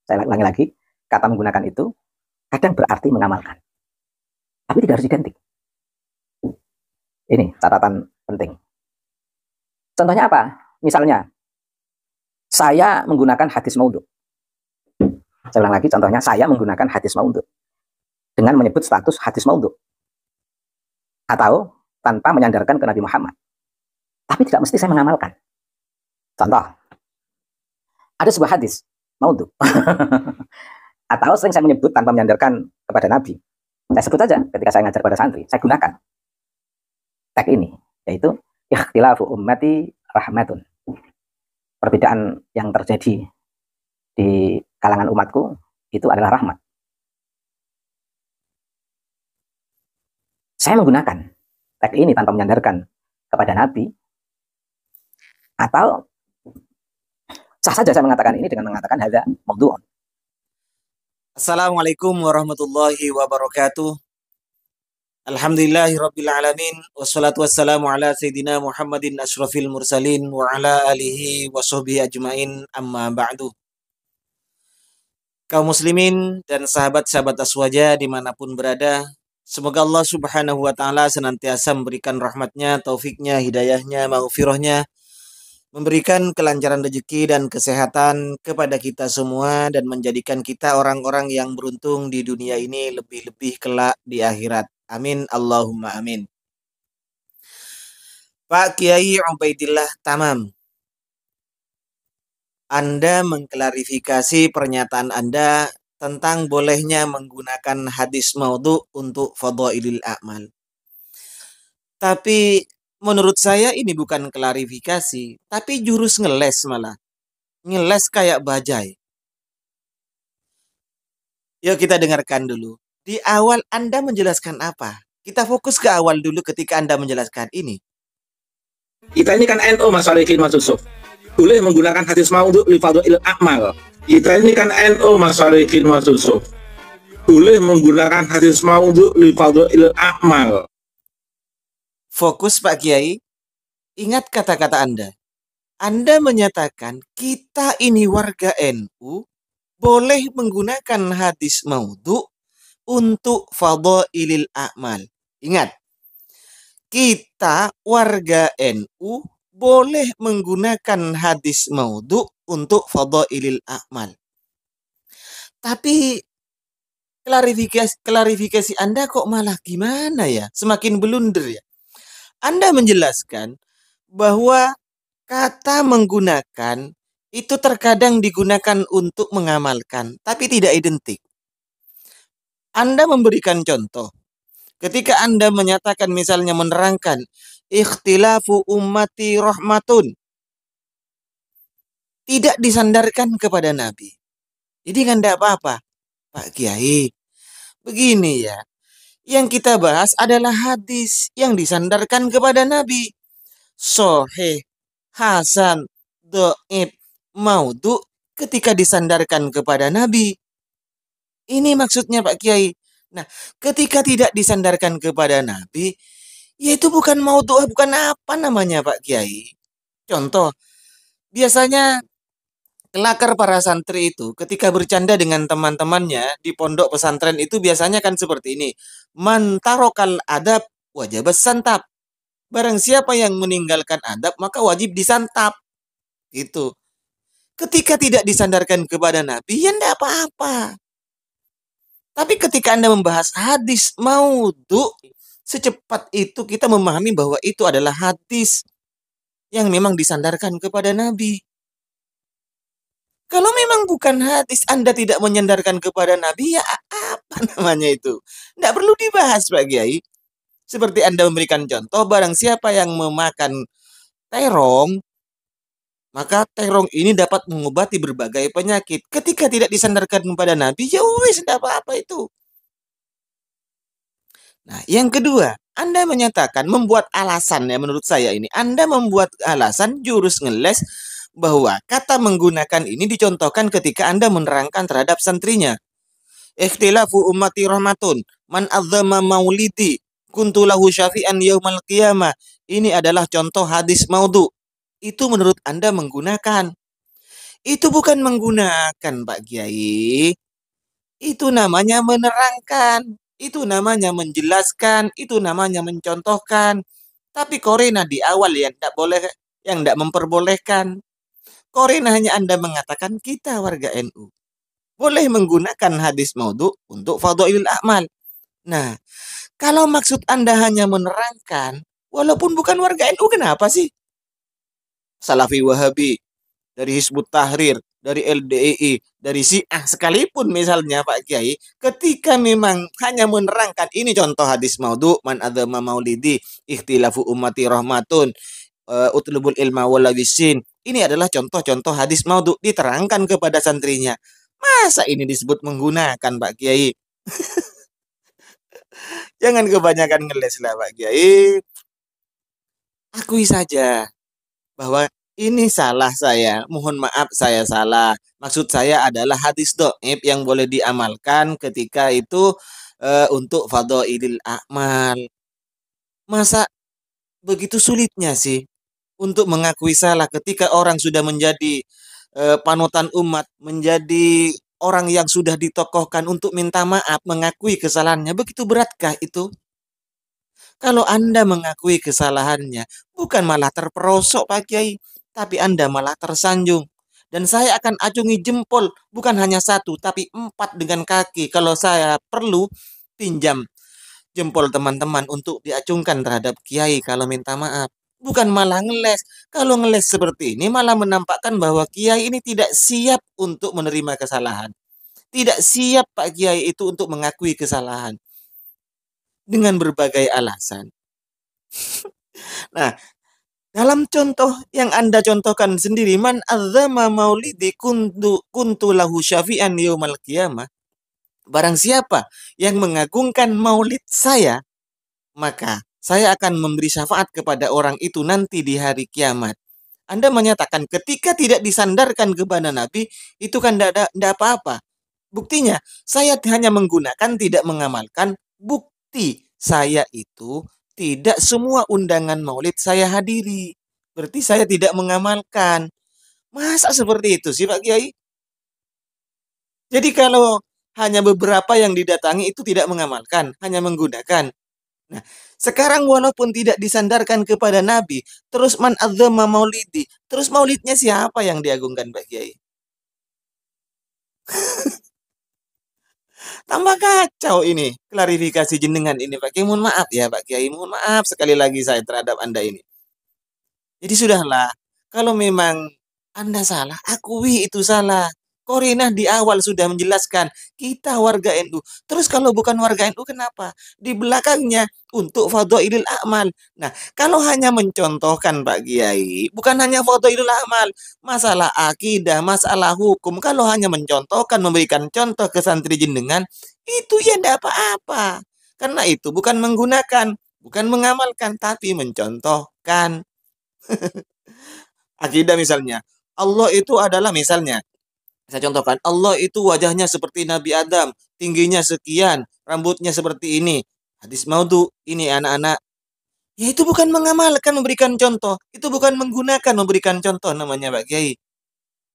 Saya ulangi lagi, kata menggunakan itu kadang berarti mengamalkan, tapi tidak harus identik. Ini catatan penting. Contohnya apa? Misalnya, saya menggunakan hadis maudhu. Saya ulang lagi, contohnya saya menggunakan hadis maudhu dengan menyebut status hadis maudhu atau tanpa menyandarkan ke Nabi Muhammad. Tapi tidak mesti saya mengamalkan. Contoh, ada sebuah hadis maudhu atau sering saya menyebut tanpa menyandarkan kepada Nabi. Saya sebut saja ketika saya ngajar pada santri, saya gunakan tag ini, yaitu ikhtilafu ummati rahmatun. Perbedaan yang terjadi di kalangan umatku itu adalah rahmat. Saya menggunakan tag ini tanpa menyandarkan kepada Nabi, atau sah saja saya mengatakan ini dengan mengatakan hadza maudhu'un. Assalamualaikum warahmatullahi wabarakatuh. Alhamdulillahirabbil alamin wassalatu wassalamu ala sayidina Muhammadin asyrafil mursalin wa ala alihi wa sahbihi ajmain, amma ba'du. Kaum muslimin dan sahabat-sahabat Aswaja dimanapun berada, semoga Allah subhanahu wa ta'ala senantiasa memberikan rahmatnya, taufiknya, hidayahnya, maghfirahnya, memberikan kelancaran rezeki dan kesehatan kepada kita semua, dan menjadikan kita orang-orang yang beruntung di dunia ini, lebih-lebih kelak di akhirat. Amin, Allahumma amin. Pak Kiai Ubaidillah Tamam, Anda mengklarifikasi pernyataan Anda tentang bolehnya menggunakan hadis maudhu untuk fadhailil a'mal. Tapi menurut saya ini bukan klarifikasi, tapi jurus ngeles malah. Ngeles kayak bajai. Yuk kita dengarkan dulu. Di awal Anda menjelaskan apa? Kita fokus ke awal dulu ketika Anda menjelaskan ini. Kita ini kan NU Mas Walikin Mas Yusuf. Boleh menggunakan hadis maudhu li fadhailil a'mal. Kita ini kan NU Mas Walikin Mas Yusuf. Boleh menggunakan hadis maudhu li fadhailil a'mal. Fokus Pak Kiai. Ingat kata-kata Anda. Anda menyatakan kita ini warga NU boleh menggunakan hadis maudhu untuk fadhailil a'mal. Ingat, kita warga NU boleh menggunakan hadis maudhu untuk fadhailil a'mal. Tapi klarifikasi Anda kok malah gimana ya? Semakin blunder ya. Anda menjelaskan bahwa kata menggunakan itu terkadang digunakan untuk mengamalkan, tapi tidak identik. Anda memberikan contoh. Ketika Anda menyatakan misalnya menerangkan ikhtilafu ummati rahmatun, tidak disandarkan kepada Nabi. Jadi kan tidak apa-apa. Pak Kiai, begini ya. Yang kita bahas adalah hadis yang disandarkan kepada Nabi. Sahih, hasan, dhaif, maudhu ketika disandarkan kepada Nabi. Ini maksudnya Pak Kiai. Nah, ketika tidak disandarkan kepada Nabi, yaitu bukan maudhu, bukan apa namanya Pak Kiai. Contoh, biasanya kelakar para santri itu ketika bercanda dengan teman-temannya di pondok pesantren itu biasanya kan seperti ini. Man tarokal adab wajib santap. Barang siapa yang meninggalkan adab maka wajib disantap. Gitu. Ketika tidak disandarkan kepada Nabi, ya enggak apa-apa. Tapi ketika Anda membahas hadis maudhu, secepat itu kita memahami bahwa itu adalah hadis yang memang disandarkan kepada Nabi. Kalau memang bukan hadis, Anda tidak menyandarkan kepada Nabi, ya apa namanya itu? Tidak perlu dibahas Pak Kiai. Seperti Anda memberikan contoh, barang siapa yang memakan terong, maka terong ini dapat mengobati berbagai penyakit. Ketika tidak disandarkan kepada Nabi, ya wis, tidak apa-apa itu. Nah, yang kedua, Anda menyatakan membuat alasan ya menurut saya ini. Anda membuat alasan jurus ngeles bahwa kata menggunakan ini dicontohkan ketika Anda menerangkan terhadap santrinya. Ikhtilafu ummati rahmatun, man azzama maulidi, kuntulahu syafi'an yaumal qiyamah. Ini adalah contoh hadis maudhu. Itu menurut Anda menggunakan. Itu bukan menggunakan, Pak Kiai. Itu namanya menerangkan. Itu namanya menjelaskan. Itu namanya mencontohkan. Tapi Korina di awal yang tidak memperbolehkan. Korina hanya Anda mengatakan kita warga NU boleh menggunakan hadis maudhu untuk fadhailul a'mal. Nah, kalau maksud Anda hanya menerangkan, walaupun bukan warga NU, kenapa sih? Salafi Wahabi, dari Hizbut Tahrir, dari LDII, dari Syiah sekalipun misalnya Pak Kiai, ketika memang hanya menerangkan ini contoh hadis maudhu, man adzama maulidi, ikhtilafu ummati rahmatun, utlubul ilma walawisin. Ini adalah contoh-contoh hadis maudhu diterangkan kepada santrinya. Masa ini disebut menggunakan Pak Kiai? Jangan kebanyakan ngeles lah Pak Kiai. Akui saja bahwa ini salah saya. Mohon maaf saya salah. Maksud saya adalah hadis dhaif yang boleh diamalkan ketika itu untuk fadhailil a'mal. Masa begitu sulitnya sih untuk mengakui salah ketika orang sudah menjadi panutan umat, menjadi orang yang sudah ditokohkan untuk minta maaf, mengakui kesalahannya. Begitu beratkah itu? Kalau Anda mengakui kesalahannya, bukan malah terperosok Pak Kiai, tapi Anda malah tersanjung. Dan saya akan acungi jempol, bukan hanya satu, tapi 4 dengan kaki. Kalau saya perlu, pinjam jempol teman-teman untuk diacungkan terhadap Kiai kalau minta maaf. Bukan malah ngeles. Kalau ngeles seperti ini malah menampakkan bahwa Kiai ini tidak siap untuk menerima kesalahan. Tidak siap Pak Kiai itu untuk mengakui kesalahan. Dengan berbagai alasan. Nah, dalam contoh yang Anda contohkan sendiri, man azzama maulidi kuntu lahu syafi'an yaumal qiyamah. Barang siapa yang mengagungkan maulid saya, maka saya akan memberi syafaat kepada orang itu nanti di hari kiamat. Anda menyatakan ketika tidak disandarkan kepada Nabi, itu kan tidak apa-apa. Buktinya, saya hanya menggunakan, tidak mengamalkan. Bukti saya itu tidak semua undangan maulid saya hadiri. Berarti saya tidak mengamalkan. Masa seperti itu sih Pak Kiai? Jadi kalau hanya beberapa yang didatangi itu tidak mengamalkan, hanya menggunakan. Nah, sekarang walaupun tidak disandarkan kepada Nabi, terus man adzama maulidi, terus maulidnya siapa yang diagungkan Pak Kiai? Tambah kacau ini klarifikasi jenengan ini Pak Kiai. Mohon maaf ya Pak Kiai, mohon maaf sekali lagi saya terhadap Anda ini. Jadi sudahlah, kalau memang Anda salah, akui itu salah. Korinah di awal sudah menjelaskan, kita warga NU. Terus kalau bukan warga NU kenapa? Di belakangnya untuk fadhailul a'mal. Nah, kalau hanya mencontohkan Pak Kiai, bukan hanya fadhailul a'mal, masalah akidah, masalah hukum, kalau hanya mencontohkan, memberikan contoh ke santri jenengan, itu ya tidak apa-apa. Karena itu bukan menggunakan, bukan mengamalkan, tapi mencontohkan. Akidah misalnya, Allah itu adalah misalnya, saya contohkan, Allah itu wajahnya seperti Nabi Adam, tingginya sekian, rambutnya seperti ini. Hadis maudhu, ini anak-anak. Ya itu bukan mengamalkan memberikan contoh, itu bukan menggunakan memberikan contoh namanya Pak Kiai.